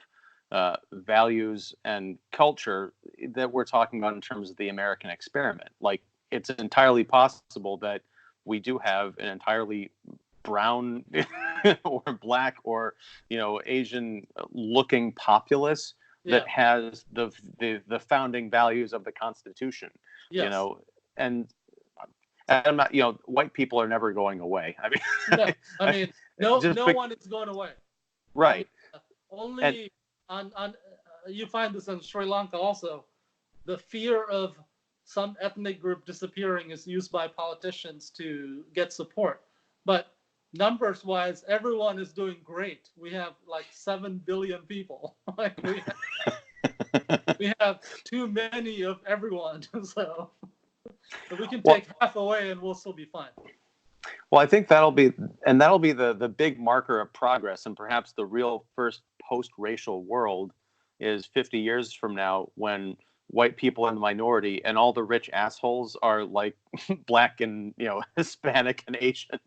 values and culture that we're talking about in terms of the American experiment. Like, it's entirely possible that we do have an entirely brown or black or Asian looking populace that has the founding values of the Constitution. Yes. And I'm not, white people are never going away. I mean, no one is going away. Right. Only on you find this in Sri Lanka also. The fear of some ethnic group disappearing is used by politicians to get support. But numbers wise, everyone is doing great. We have like 7 billion people. we have too many of everyone. So we can take half away and we'll still be fine. Well, I think that'll be the big marker of progress, and perhaps the real first post-racial world is 50 years from now, when white people are the minority and all the rich assholes are like black and Hispanic and Asian.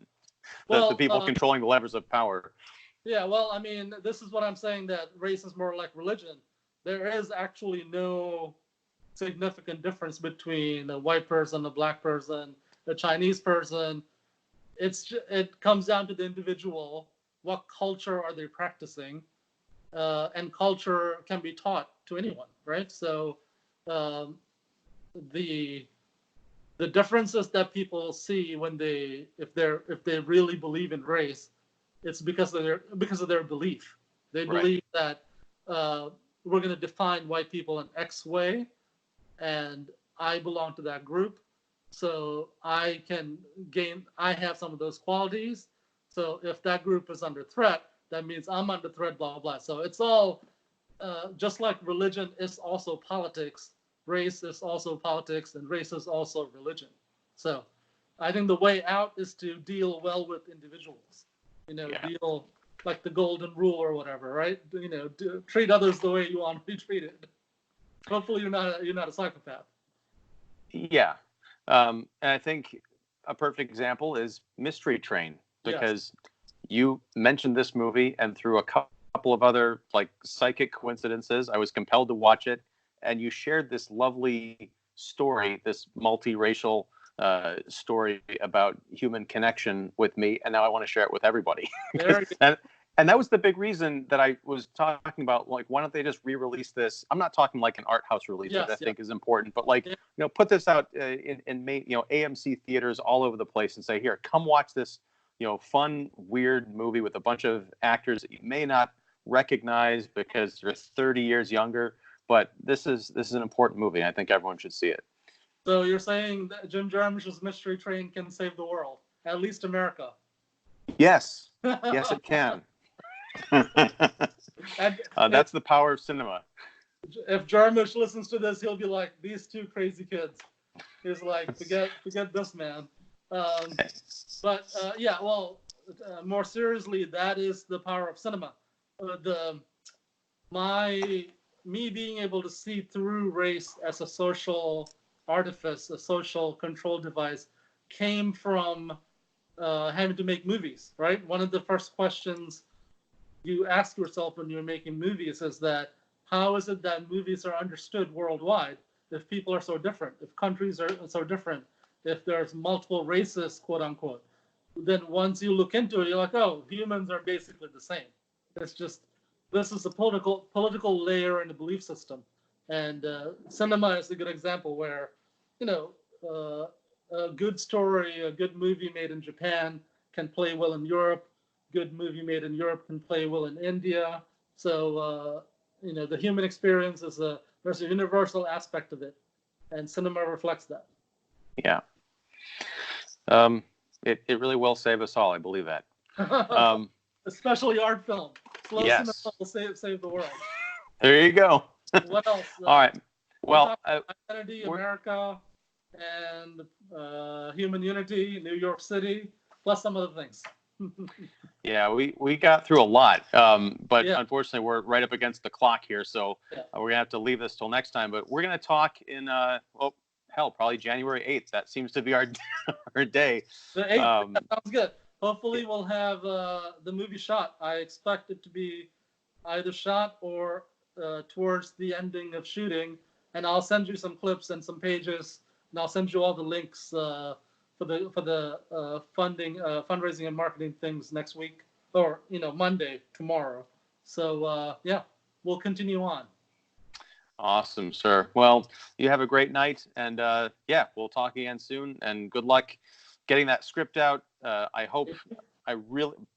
The people controlling the levers of power. Yeah, well, I mean, this is what I'm saying, that race is more like religion. There is actually no significant difference between a white person, a black person, a Chinese person. It comes down to the individual. What culture are they practicing? And culture can be taught to anyone, right? So the the differences that people see when if they really believe in race, it's because of their belief. They believe that we're going to define white people in X way, and I belong to that group, so I have some of those qualities. So if that group is under threat, that means I'm under threat, blah, blah, blah. So it's all, just like religion is also politics, race is also politics, and race is also religion. So I think the way out is to deal well with individuals, deal like the golden rule or whatever, right? Treat others the way you want to be treated. Hopefully you're not a psychopath. Yeah. And I think a perfect example is Mystery Train, because you mentioned this movie, and through a couple of other like psychic coincidences, I was compelled to watch it, and you shared this lovely story, this multiracial story about human connection with me, and now I want to share it with everybody. And that was the big reason that I was talking about, like, why don't they just re-release this? I'm not talking like an art house release, which I think is important, but like, put this out in AMC theaters all over the place and say, here, come watch this, fun, weird movie with a bunch of actors that you may not recognize because they're 30 years younger, but this is an important movie. I think everyone should see it. So you're saying that Jim Jarmusch's Mystery Train can save the world, at least America? Yes. Yes, it can. That's the power of cinema. If Jarmusch listens to this, he'll be like, these two crazy kids. He's like, forget this, man. More seriously, that is the power of cinema. Me being able to see through race as a social artifice, a social control device, came from having to make movies, right? One of the first questions you ask yourself when you're making movies is that, how is it that movies are understood worldwide if people are so different, if countries are so different, if there's multiple races, quote unquote? Then once you look into it, you're like, oh, humans are basically the same. It's just, this is a political layer in the belief system. And cinema is a good example where, a good story, a good movie made in Japan can play well in Europe. Good movie made in Europe can play well in India. So, the human experience there's a universal aspect of it, and cinema reflects that. Yeah. It really will save us all. I believe that. Especially art film. Slow cinema will save the world. There you go. What else? All right. Well, Identity, America, and Human Unity, New York City, plus some other things. Yeah, we got through a lot, but unfortunately we're right up against the clock here, so we're gonna have to leave this till next time. But we're gonna talk in probably January 8th. That seems to be our day. The 8th, sounds good. Hopefully we'll have the movie shot. I expect it to be either shot or towards the ending of shooting, and I'll send you some clips and some pages, and I'll send you all the links for the fundraising and marketing things next week, or Monday, tomorrow. So we'll continue on. Awesome, sir. Well, you have a great night, and we'll talk again soon. And good luck getting that script out. I hope,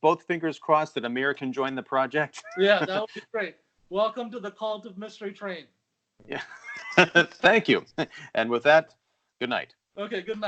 both fingers crossed, that Amir can join the project. Yeah, that would be great. Welcome to the cult of Mystery Train. Yeah. Thank you. And with that, good night. Okay, good night.